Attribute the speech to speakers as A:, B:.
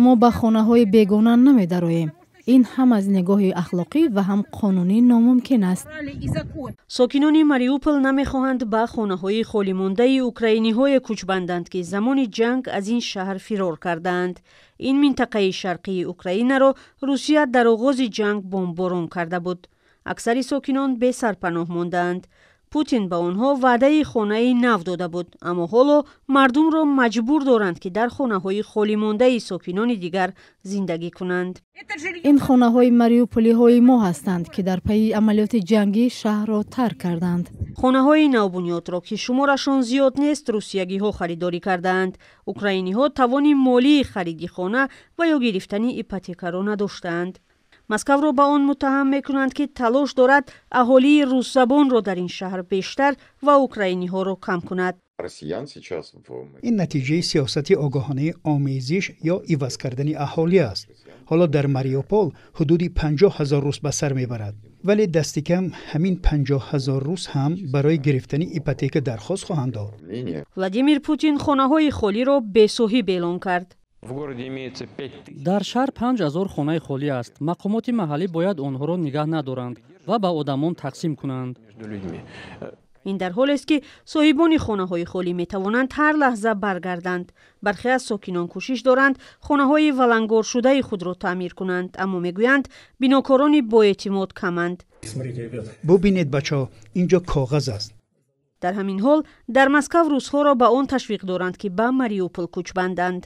A: мо ба хонаҳои бегона намедароем. ин ҳам аз нигоҳи ахлоқӣ ва ҳам қонунӣ номумкин аст.
B: сокинони Мариупол намехоҳанд ба хонаҳои холимондаи украиниҳое кӯчбанданд, ки замони ҷанг аз ин шаҳр фирор кардаанд. ин минтақаи шарқии Украинаро Русия дар оғози ҷанг бомбборон карда буд. аксари сокинон бесарпаноҳ мондаанд. Путин ба онҳо ваъдаи хонаи нав дода буд, аммо ҳоло мардумро маҷбур доранд, ки дар хонаҳои холимондаи сокинони дигар зиндагӣ кунанд.
A: ин хонаҳои мариуполиҳои мо ҳастанд, ки дар пайи амалиёти ҷангӣ шаҳрро тарк карданд.
B: хонаҳои навбунёдро, ки шуморашон зиёд нест, русиягиҳо харидорӣ кардаанд. украиниҳо тавони молии хариди хона ва ё гирифтани ипотекаро надоштаанд. Москваро ба он муттаҳам мекунанд, ки талош дорад аҳолии русзабонро дар ин шаҳр бештар ва украиниҳоро кам кунад.
C: ин натиҷаи сиёсати огоҳонаи омезиш ё иваз кардани аҳолӣ аст. ҳоло дар Мариупол ҳудуди 50 000 рус ба сар мебарад. вале дасти кам ҳамин 50 000 рус ҳам барои гирифтани ипотека дархост хоҳанд дод.
B: Владимир Путин хонаҳои холиро бесоҳиб эълон кард.
D: дар шаҳр 5000 хонаи холӣ аст. мақомоти маҳаллӣ бояд онҳоро нигаҳ надоранд ва ба одамон тақсим кунанд.
B: ин дар ҳолест, ки соҳибони хонаҳои холӣ метавонанд ҳар лаҳза баргарданд. бархе аз сокинон кӯшиш доранд хонаҳои валангоршудаи худро таъмир кунанд, аммо мегӯянд бинокорони боэътимод каманд.
C: бубинед бачаҳо, инҷо коғаз аст.
B: дар ҳамин ҳол дар Москав русҳоро ба он ташвиқ доранд, ки ба Мариупол кӯчбанданд.